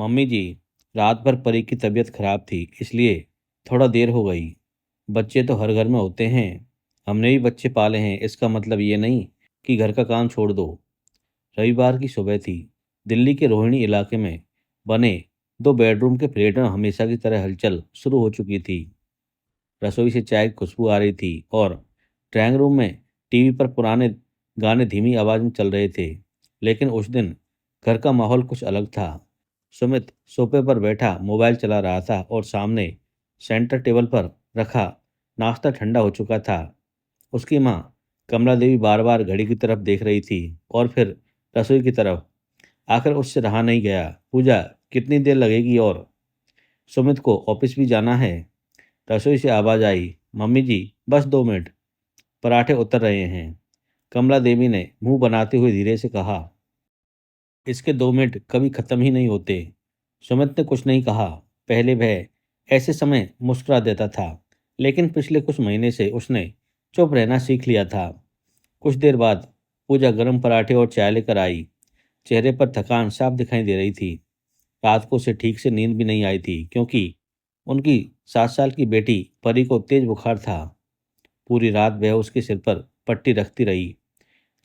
Mummy जी, रात भर परी की तबीयत खराब थी इसलिए थोड़ा देर हो गई। बच्चे तो हर घर में होते हैं। हमने भी बच्चे पाले हैं, इसका मतलब ये नहीं कि घर का काम छोड़ दो। रविवार की सुबह थी। दिल्ली के रोहिणी इलाके में बने दो बेडरूम के फ्लैट में हमेशा की तरह हलचल शुरू हो चुकी थी। रसोई से चाय की खुशबू आ रही थी और ड्राइंग रूम में टीवी पर पुराने गाने धीमी आवाज में चल रहे थे। लेकिन उस दिन घर का माहौल कुछ अलग था। सुमित सोफे पर बैठा मोबाइल चला रहा था और सामने सेंटर टेबल पर रखा नाश्ता ठंडा हो चुका था। उसकी माँ कमला देवी बार बार घड़ी की तरफ देख रही थी और फिर रसोई की तरफ। आखिर उससे रहा नहीं गया। पूजा, कितनी देर लगेगी? और सुमित को ऑफिस भी जाना है। रसोई से आवाज आई, मम्मी जी, बस 2 मिनट, पराठे उतर रहे हैं। कमला देवी ने मुंह बनाते हुए धीरे से कहा, इसके 2 मिनट कभी खत्म ही नहीं होते। सुमित ने कुछ नहीं कहा। पहले वह ऐसे समय मुस्कुरा देता था, लेकिन पिछले कुछ महीने से उसने चुप रहना सीख लिया था। कुछ देर बाद पूजा गर्म पराठे और चाय लेकर आई। चेहरे पर थकान साफ दिखाई दे रही थी। रात को उसे ठीक से नींद भी नहीं आई थी क्योंकि उनकी 7 साल की बेटी परी को तेज बुखार था। पूरी रात वह उसके सिर पर पट्टी रखती रही।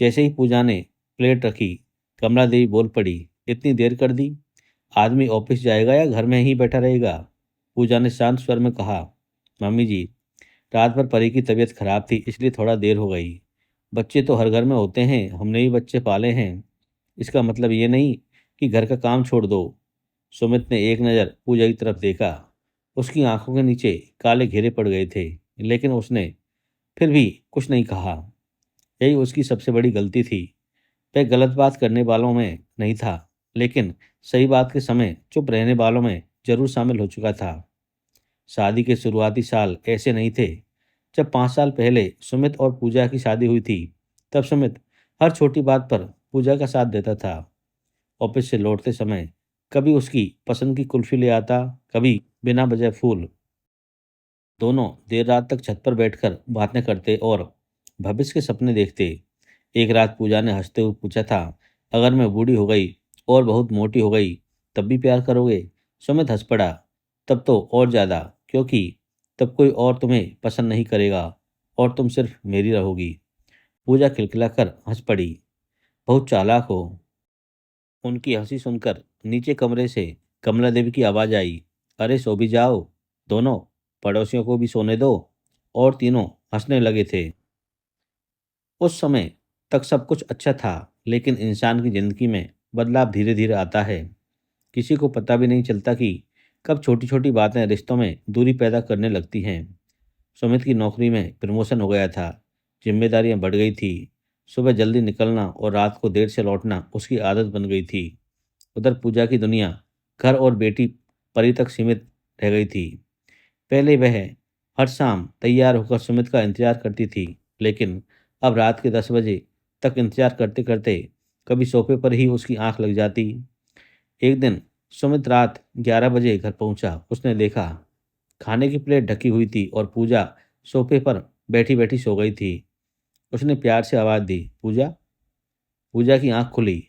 जैसे ही पूजा ने प्लेट रखी, कमला देवी बोल पड़ी, इतनी देर कर दी? आदमी ऑफिस जाएगा या घर में ही बैठा रहेगा? पूजा ने शांत स्वर में कहा, मम्मी जी, रात भर परी की तबीयत खराब थी इसलिए थोड़ा देर हो गई। बच्चे तो हर घर में होते हैं, हमने भी बच्चे पाले हैं। इसका मतलब ये नहीं कि घर का काम छोड़ दो। सुमित ने एक नज़र पूजा की तरफ देखा। उसकी आंखों के नीचे काले घेरे पड़ गए थे, लेकिन उसने फिर भी कुछ नहीं कहा। यही उसकी सबसे बड़ी गलती थी। वह गलत बात करने वालों में नहीं था, लेकिन सही बात के समय चुप रहने वालों में जरूर शामिल हो चुका था। शादी के शुरुआती साल ऐसे नहीं थे। जब 5 साल पहले सुमित और पूजा की शादी हुई थी, तब सुमित हर छोटी बात पर पूजा का साथ देता था। ऑफिस से लौटते समय कभी उसकी पसंद की कुल्फी ले आता, कभी बिना वजह फूल। दोनों देर रात तक छत पर बैठकर बातें करते और भविष्य के सपने देखते। एक रात पूजा ने हंसते हुए पूछा था, अगर मैं बूढ़ी हो गई और बहुत मोटी हो गई तब भी प्यार करोगे? सुमित हंस पड़ा, तब तो और ज़्यादा, क्योंकि तब कोई और तुम्हें पसंद नहीं करेगा और तुम सिर्फ मेरी रहोगी। पूजा खिलखिलाकर हंस पड़ी, बहुत चालाक हो। उनकी हंसी सुनकर नीचे कमरे से कमला देवी की आवाज़ आई, अरे सो भी जाओ दोनों, पड़ोसियों को भी सोने दो। और तीनों हंसने लगे थे। उस समय तक सब कुछ अच्छा था, लेकिन इंसान की जिंदगी में बदलाव धीरे धीरे आता है। किसी को पता भी नहीं चलता कि कब छोटी छोटी बातें रिश्तों में दूरी पैदा करने लगती हैं। सुमित की नौकरी में प्रमोशन हो गया था। जिम्मेदारियां बढ़ गई थी। सुबह जल्दी निकलना और रात को देर से लौटना उसकी आदत बन गई थी। उधर पूजा की दुनिया घर और बेटी परी तक सीमित रह गई थी। पहले वह हर शाम तैयार होकर सुमित का इंतजार करती थी, लेकिन अब रात के 10 बजे तक इंतजार करते करते कभी सोफे पर ही उसकी आंख लग जाती। एक दिन सुमित रात 11 बजे घर पहुंचा। उसने देखा खाने की प्लेट ढकी हुई थी और पूजा सोफे पर बैठी बैठी सो गई थी। उसने प्यार से आवाज़ दी, पूजा। पूजा की आंख खुली,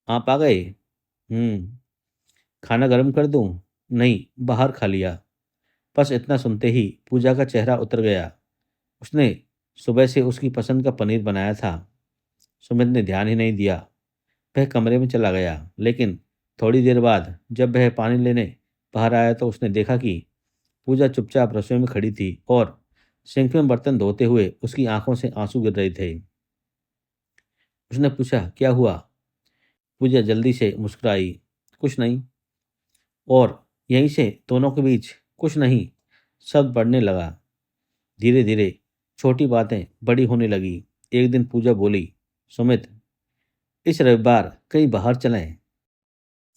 आप आ गए? हम्म। खाना गर्म कर दूं? नहीं, बाहर खा लिया। बस इतना सुनते ही पूजा का चेहरा उतर गया। उसने सुबह से उसकी पसंद का पनीर बनाया था। सुमित ने ध्यान ही नहीं दिया। वह कमरे में चला गया, लेकिन थोड़ी देर बाद जब वह पानी लेने बाहर आया तो उसने देखा कि पूजा चुपचाप रसोई में खड़ी थी और सिंक में बर्तन धोते हुए उसकी आंखों से आंसू गिर रहे थे। उसने पूछा, क्या हुआ? पूजा जल्दी से मुस्कुराई, कुछ नहीं। और यहीं से दोनों के बीच कुछ नहीं शब्द बढ़ने लगा। धीरे धीरे छोटी बातें बड़ी होने लगी। एक दिन पूजा बोली, सुमित, इस रविवार कहीं बाहर चलें?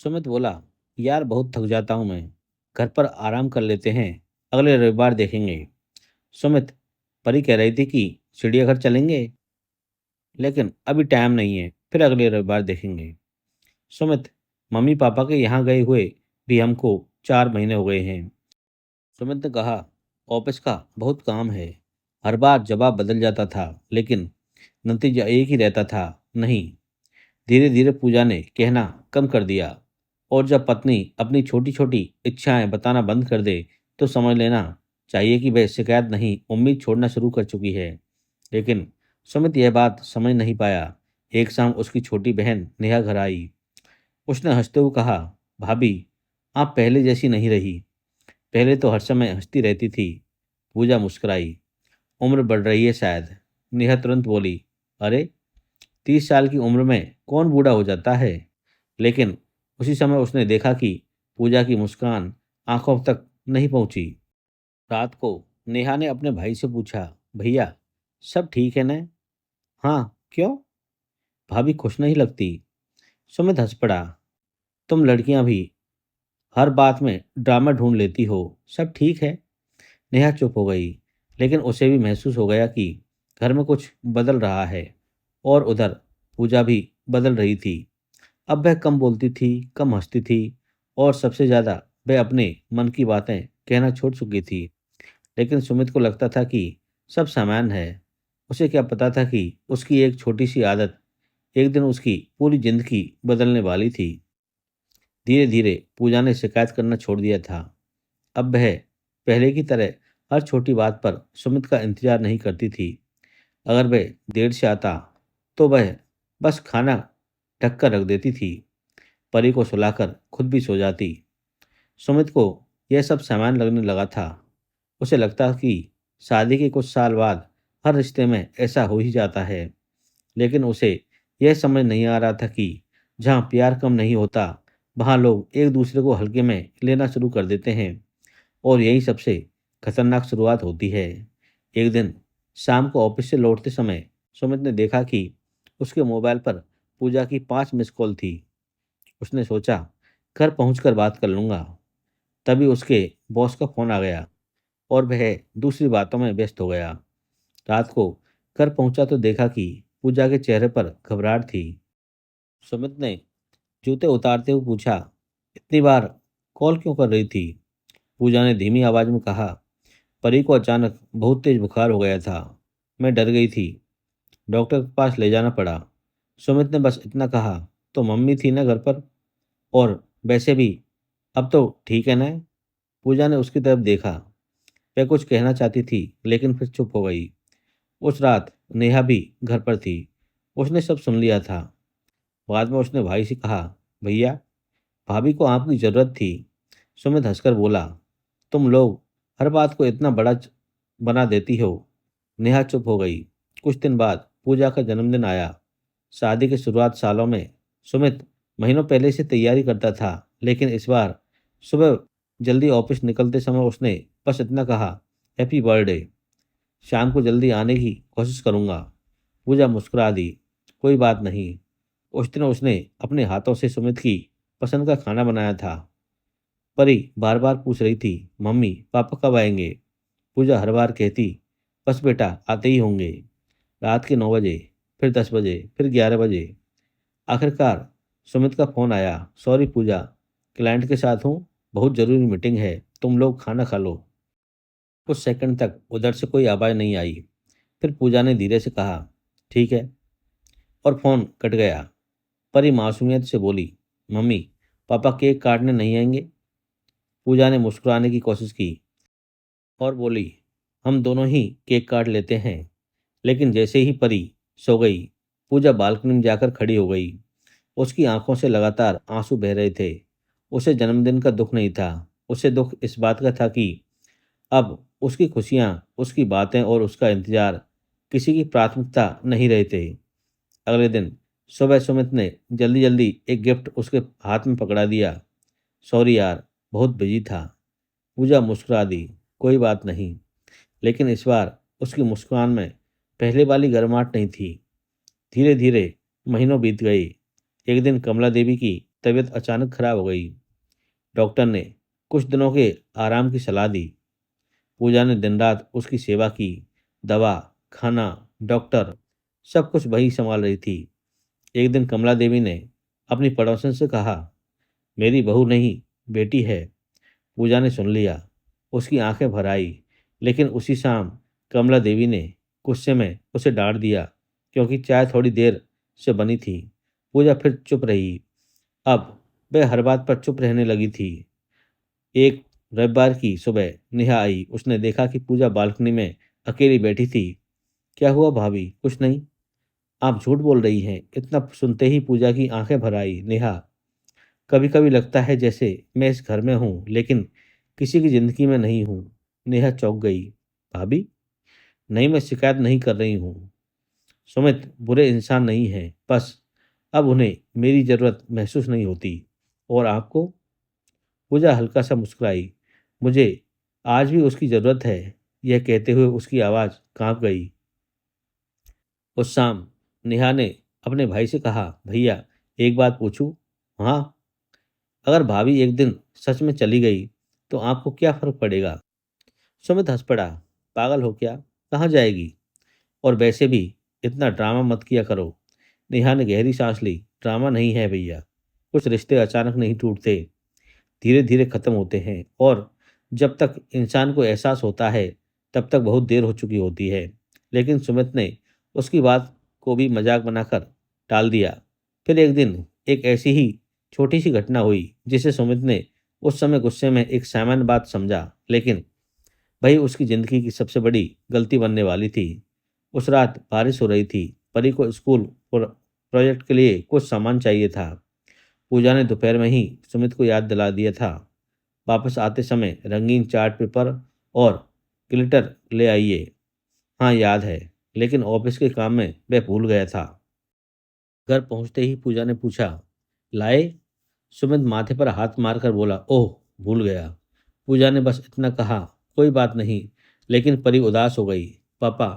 सुमित बोला, यार बहुत थक जाता हूं मैं, घर पर आराम कर लेते हैं, अगले रविवार देखेंगे। सुमित, परी कह रही थी कि चिड़ियाघर चलेंगे, लेकिन अभी टाइम नहीं है, फिर अगले रविवार देखेंगे। सुमित, मम्मी पापा के यहाँ गए हुए भी हमको 4 महीने हो गए हैं। सुमित ने कहा, ऑफिस का बहुत काम है। हर बार जवाब बदल जाता था, लेकिन नतीजा एक ही रहता था, नहीं। धीरे धीरे पूजा ने कहना कम कर दिया और जब पत्नी अपनी छोटी छोटी इच्छाएं बताना बंद कर दे तो समझ लेना चाहिए कि वह शिकायत नहीं उम्मीद छोड़ना शुरू कर चुकी है। लेकिन सुमित यह बात समझ नहीं पाया। एक शाम उसकी छोटी बहन नेहा घर आई। उसने हंसते हुए कहा, भाभी, आप पहले जैसी नहीं रही। पहले तो हर समय हंसती रहती थी। पूजा मुस्कुराई। उम्र बढ़ रही है शायद। नेहा तुरंत बोली, अरे, 30 साल की उम्र में कौन बूढ़ा हो जाता है। लेकिन उसी समय उसने देखा कि पूजा की मुस्कान आंखों तक नहीं पहुंची। रात को नेहा ने अपने भाई से पूछा, भैया, सब ठीक है ना? हाँ, क्यों? भाभी खुश नहीं लगती। सुमित हंस पड़ा। तुम लड़कियां भी हर बात में ड्रामा ढूंढ लेती हो। सब ठीक है। नेहा चुप हो गई। लेकिन उसे भी महसूस हो गया कि घर में कुछ बदल रहा है। और उधर पूजा भी बदल रही थी। अब वह कम बोलती थी, कम हंसती थी, और सबसे ज्यादा वह अपने मन की बातें कहना छोड़ चुकी थी। लेकिन सुमित को लगता था कि सब सामान्य है। उसे क्या पता था कि उसकी एक छोटी सी आदत एक दिन उसकी पूरी जिंदगी बदलने वाली थी। धीरे धीरे पूजा ने शिकायत करना छोड़ दिया था। अब वह पहले की तरह हर छोटी बात पर सुमित का इंतजार नहीं करती थी। अगर वह देर से आता तो वह बस खाना ढक कर रख देती थी। परी को सुलाकर खुद भी सो जाती। सुमित को यह सब सामान्य लगने लगा था। उसे लगता कि शादी के कुछ साल बाद हर रिश्ते में ऐसा हो ही जाता है। लेकिन उसे यह समझ नहीं आ रहा था कि जहाँ प्यार कम नहीं होता, वहाँ लोग एक दूसरे को हल्के में लेना शुरू कर देते हैं। और यही सबसे खतरनाक शुरुआत होती है। एक दिन शाम को ऑफिस से लौटते समय सुमित ने देखा कि उसके मोबाइल पर पूजा की 5 मिस कॉल थी। उसने सोचा, घर पहुंचकर बात कर लूंगा। तभी उसके बॉस का फोन आ गया और वह दूसरी बातों में व्यस्त हो गया। रात को घर पहुंचा तो देखा कि पूजा के चेहरे पर घबराहट थी। सुमित ने जूते उतारते हुए पूछा, इतनी बार कॉल क्यों कर रही थी? पूजा ने धीमी आवाज में कहा, परी को अचानक बहुत तेज बुखार हो गया था। मैं डर गई थी। डॉक्टर के पास ले जाना पड़ा। सुमित ने बस इतना कहा, तो मम्मी थी ना घर पर? और वैसे भी अब तो ठीक है ना? पूजा ने उसकी तरफ देखा। वह कुछ कहना चाहती थी लेकिन फिर चुप हो गई। उस रात नेहा भी घर पर थी। उसने सब सुन लिया था। बाद में उसने भाई से कहा, भैया, भाभी को आपकी जरूरत थी। सुमित हंसकर बोला, तुम लोग हर बात को इतना बड़ा बना देती हो। नेहा चुप हो गई। कुछ दिन बाद पूजा का जन्मदिन आया। शादी के शुरुआत सालों में सुमित महीनों पहले से तैयारी करता था। लेकिन इस बार सुबह जल्दी ऑफिस निकलते समय उसने बस इतना कहा, हैप्पी बर्थडे। शाम को जल्दी आने की कोशिश करूंगा। पूजा मुस्कुरा दी, कोई बात नहीं। उस दिन उसने अपने हाथों से सुमित की पसंद का खाना बनाया था। परी बार बार पूछ रही थी, मम्मी, पापा कब आएंगे? पूजा हर बार कहती, बस बेटा, आते ही होंगे। रात के 9 बजे, फिर 10 बजे, फिर 11 बजे। आखिरकार सुमित का फोन आया, सॉरी पूजा, क्लाइंट के साथ हूँ, बहुत जरूरी मीटिंग है, तुम लोग खाना खा लो। कुछ सेकंड तक उधर से कोई आवाज़ नहीं आई। फिर पूजा ने धीरे से कहा, ठीक है, और फोन कट गया। परी मासूमियत से बोली, मम्मी, पापा केक काटने नहीं आएंगे? पूजा ने मुस्कुराने की कोशिश की और बोली, हम दोनों ही केक काट लेते हैं। लेकिन जैसे ही परी सो गई, पूजा बालकनी में जाकर खड़ी हो गई। उसकी आंखों से लगातार आंसू बह रहे थे। उसे जन्मदिन का दुख नहीं था। उसे दुख इस बात का था कि अब उसकी खुशियां, उसकी बातें और उसका इंतजार किसी की प्राथमिकता नहीं रहे थे। अगले दिन सुबह सुमित ने जल्दी जल्दी एक गिफ्ट उसके हाथ में पकड़ा दिया। सॉरी यार, बहुत बिजी था। पूजा मुस्कुरा दी, कोई बात नहीं। लेकिन इस बार उसकी मुस्कान में पहले वाली गर्माहट नहीं थी। धीरे धीरे महीनों बीत गए। एक दिन कमला देवी की तबीयत अचानक खराब हो गई। डॉक्टर ने कुछ दिनों के आराम की सलाह दी। पूजा ने दिन रात उसकी सेवा की। दवा, खाना, डॉक्टर, सब कुछ वही संभाल रही थी। एक दिन कमला देवी ने अपनी पड़ोसन से कहा, मेरी बहू नहीं, बेटी है। पूजा ने सुन लिया। उसकी आंखें भर आई। लेकिन उसी शाम कमला देवी ने गुस्से में उसे डांट दिया, क्योंकि चाय थोड़ी देर से बनी थी। पूजा फिर चुप रही। अब वह हर बात पर चुप रहने लगी थी। एक रविवार की सुबह नेहा आई। उसने देखा कि पूजा बालकनी में अकेली बैठी थी। क्या हुआ भाभी? कुछ नहीं। आप झूठ बोल रही हैं। इतना सुनते ही पूजा की आंखें भर आई। नेहा, कभी कभी लगता है जैसे मैं इस घर में हूँ लेकिन किसी की जिंदगी में नहीं हूँ। नेहा चौंक गई। भाभी? नहीं, मैं शिकायत नहीं कर रही हूँ। सुमित बुरे इंसान नहीं हैं, बस अब उन्हें मेरी जरूरत महसूस नहीं होती। और आपको? पूजा हल्का सा मुस्कुराई। मुझे आज भी उसकी जरूरत है। यह कहते हुए उसकी आवाज़ कांप गई। उस शाम नेहा ने अपने भाई से कहा, भैया एक बात पूछूं? हाँ। अगर भाभी एक दिन सच में चली गई तो आपको क्या फर्क पड़ेगा? सुमित हंस पड़ा। पागल हो क्या? कहाँ जाएगी? और वैसे भी इतना ड्रामा मत किया करो। नेहा ने गहरी सांस ली। ड्रामा नहीं है भैया। कुछ रिश्ते अचानक नहीं टूटते, धीरे धीरे खत्म होते हैं। और जब तक इंसान को एहसास होता है तब तक बहुत देर हो चुकी होती है। लेकिन सुमित ने उसकी बात को भी मजाक बनाकर टाल दिया। फिर एक दिन एक ऐसी ही छोटी सी घटना हुई जिसे सुमित ने उस समय गुस्से में एक सामान्य बात समझा, लेकिन वही उसकी जिंदगी की सबसे बड़ी गलती बनने वाली थी। उस रात बारिश हो रही थी। परी को स्कूल प्रोजेक्ट के लिए कुछ सामान चाहिए था। पूजा ने दोपहर में ही सुमित को याद दिला दिया था। वापस आते समय रंगीन चार्ट पेपर और ग्लिटर ले आइए। हाँ याद है, लेकिन ऑफिस के काम में वह भूल गया था। घर पहुंचते ही पूजा ने पूछा, लाए? सुमित माथे पर हाथ मारकर बोला, ओह भूल गया। पूजा ने बस इतना कहा, कोई बात नहीं। लेकिन परी उदास हो गई। पापा,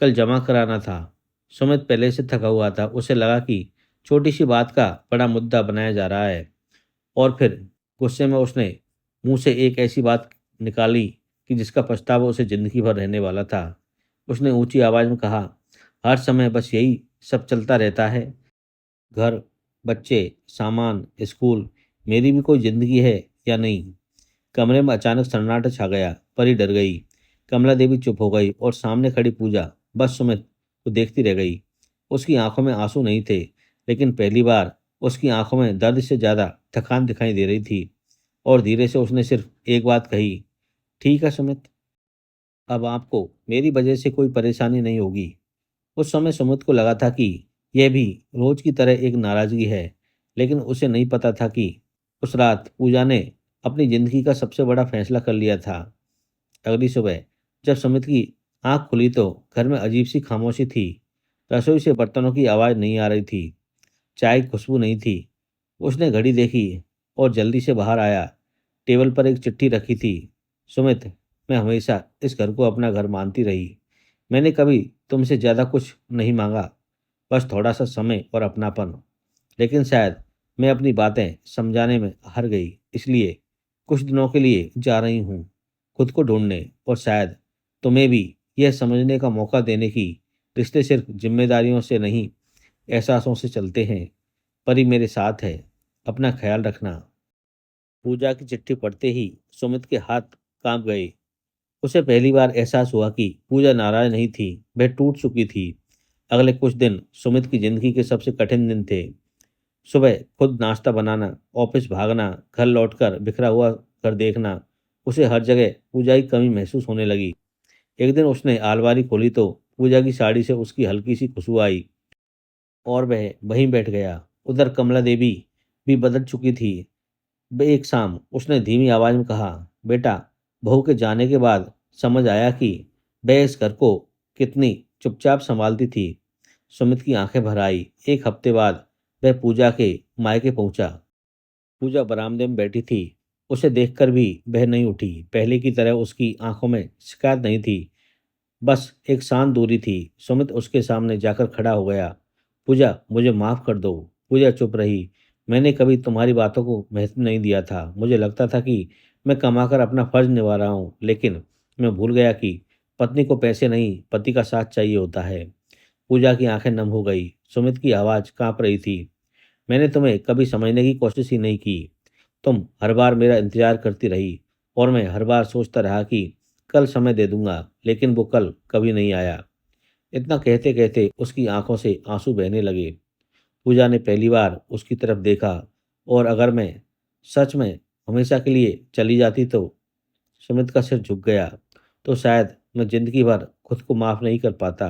कल जमा कराना था। सुमित पहले से थका हुआ था। उसे लगा कि छोटी सी बात का बड़ा मुद्दा बनाया जा रहा है। और फिर गुस्से में उसने मुंह से एक ऐसी बात निकाली कि जिसका पछतावा उसे जिंदगी भर रहने वाला था। उसने ऊंची आवाज में कहा, हर समय बस यही सब चलता रहता है? घर, बच्चे, सामान, स्कूल, मेरी भी कोई जिंदगी है या नहीं? कमरे में अचानक सन्नाटा छा गया। परी डर गई। कमला देवी चुप हो गई और सामने खड़ी पूजा बस सुमित को देखती रह गई। उसकी आंखों में आंसू नहीं थे, लेकिन पहली बार उसकी आंखों में दर्द से ज्यादा थकान दिखाई दे रही थी। और धीरे से उसने सिर्फ एक बात कही, ठीक है सुमित, अब आपको मेरी वजह से कोई परेशानी नहीं होगी। उस समय सुमित को लगा था कि यह भी रोज की तरह एक नाराजगी है, लेकिन उसे नहीं पता था कि उस रात पूजा ने अपनी जिंदगी का सबसे बड़ा फैसला कर लिया था। अगली सुबह जब सुमित की आंख खुली तो घर में अजीब सी खामोशी थी। रसोई से बर्तनों की आवाज़ नहीं आ रही थी। चाय की खुशबू नहीं थी। उसने घड़ी देखी और जल्दी से बाहर आया। टेबल पर एक चिट्ठी रखी थी। सुमित, मैं हमेशा इस घर को अपना घर मानती रही। मैंने कभी तुमसे ज़्यादा कुछ नहीं मांगा, बस थोड़ा सा समय और अपनापन। लेकिन शायद मैं अपनी बातें समझाने में हार गई, इसलिए कुछ दिनों के लिए जा रही हूँ खुद को ढूंढने। और शायद तुम्हें भी यह समझने का मौका देने की रिश्ते सिर्फ जिम्मेदारियों से नहीं, एहसासों से चलते हैं। परी मेरे साथ है। अपना ख्याल रखना। पूजा की चिट्ठी पढ़ते ही सुमित के हाथ कांप गए। उसे पहली बार एहसास हुआ कि पूजा नाराज नहीं थी, वह टूट चुकी थी। अगले कुछ दिन सुमित की जिंदगी के सबसे कठिन दिन थे। सुबह खुद नाश्ता बनाना, ऑफिस भागना, घर लौटकर बिखरा हुआ घर देखना। उसे हर जगह पूजा की कमी महसूस होने लगी। एक दिन उसने अलमारी खोली तो पूजा की साड़ी से उसकी हल्की सी खुशबू आई और वह वहीं बैठ गया। उधर कमला देवी भी बदल चुकी थी। एक शाम उसने धीमी आवाज में कहा, बेटा, बहू के जाने के बाद समझ आया कि वह इस घर को कितनी चुपचाप संभालती थी। सुमित की आंखें भर आई। एक हफ्ते बाद वह पूजा के मायके पहुंचा। पूजा बरामदे में बैठी थी। उसे देखकर भी वह नहीं उठी। पहले की तरह उसकी आंखों में शिकायत नहीं थी, बस एक शांत दूरी थी। सुमित उसके सामने जाकर खड़ा हो गया। पूजा, मुझे माफ कर दो। पूजा चुप रही। मैंने कभी तुम्हारी बातों को महत्व नहीं दिया था। मुझे लगता था कि मैं कमाकर अपना फर्ज निभा रहा हूँ, लेकिन मैं भूल गया कि पत्नी को पैसे नहीं, पति का साथ चाहिए होता है। पूजा की आंखें नम हो गई। सुमित की आवाज़ कांप रही थी। मैंने तुम्हें कभी समझने की कोशिश ही नहीं की। तुम हर बार मेरा इंतजार करती रही और मैं हर बार सोचता रहा कि कल समय दे दूंगा, लेकिन वो कल कभी नहीं आया। इतना कहते कहते उसकी आंखों से आंसू बहने लगे। पूजा ने पहली बार उसकी तरफ देखा और अगर मैं सच में हमेशा के लिए चली जाती तो सुमित का सिर झुक गया। तो शायद मैं जिंदगी भर खुद को माफ नहीं कर पाता।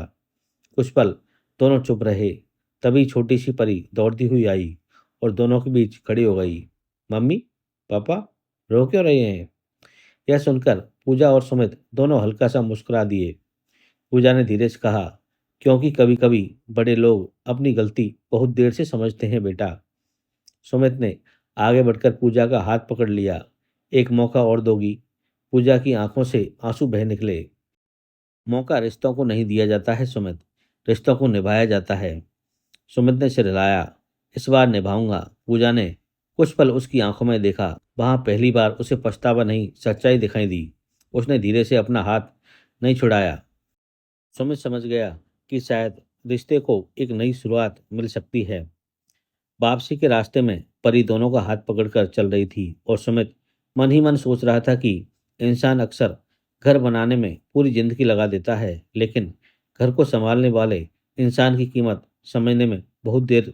कुछ पल दोनों चुप रहे। तभी छोटी सी परी दौड़ती हुई आई और दोनों के बीच खड़ी हो गई। मम्मी, पापा, रो क्यों रहे हैं? यह सुनकर पूजा और सुमित दोनों हल्का सा मुस्कुरा दिए। पूजा ने धीरे से कहा, क्योंकि कभी कभी बड़े लोग अपनी गलती बहुत देर से समझते हैं बेटा। सुमित ने आगे बढ़कर पूजा का हाथ पकड़ लिया। एक मौका और दोगी? पूजा की आंखों से आंसू बह निकले। मौका रिश्तों को नहीं दिया जाता है सुमित, रिश्तों को निभाया जाता है। सुमित ने सिर हिलाया। इस बार निभाऊंगा। पूजा ने कुछ पल उसकी आंखों में देखा। वहां पहली बार उसे पछतावा नहीं, सच्चाई दिखाई दी। उसने धीरे से अपना हाथ नहीं छुड़ाया। सुमित समझ गया कि शायद रिश्ते को एक नई शुरुआत मिल सकती है। वापसी के रास्ते में परी दोनों का हाथ पकड़कर चल रही थी और सुमित मन ही मन सोच रहा था कि इंसान अक्सर घर बनाने में पूरी जिंदगी लगा देता है, लेकिन घर को संभालने वाले इंसान की कीमत समझने में बहुत देर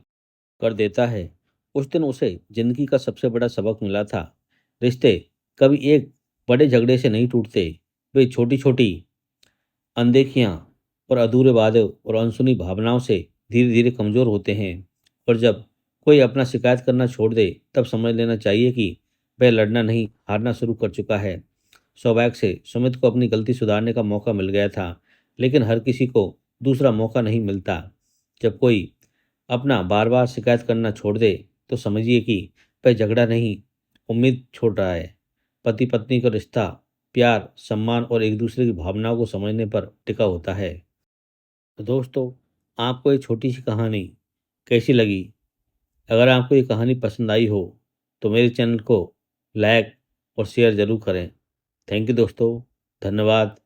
कर देता है। उस दिन उसे जिंदगी का सबसे बड़ा सबक मिला था। रिश्ते कभी एक बड़े झगड़े से नहीं टूटते। वे छोटी छोटी अनदेखियां और अधूरे वादे और अनसुनी भावनाओं से धीरे धीरे कमजोर होते हैं। और जब कोई अपना शिकायत करना छोड़ दे तब समझ लेना चाहिए कि वह लड़ना नहीं, हारना शुरू कर चुका है। सौभाग्य से सुमित को अपनी गलती सुधारने का मौका मिल गया था, लेकिन हर किसी को दूसरा मौका नहीं मिलता। जब कोई अपना बार बार शिकायत करना छोड़ दे तो समझिए कि वह झगड़ा नहीं, उम्मीद छोड़ रहा है। पति पत्नी का रिश्ता प्यार, सम्मान और एक दूसरे की भावनाओं को समझने पर टिका होता है। तो दोस्तों, आपको ये छोटी सी कहानी कैसी लगी? अगर आपको ये कहानी पसंद आई हो तो मेरे चैनल को लाइक और शेयर ज़रूर करें। थैंक यू दोस्तों। धन्यवाद।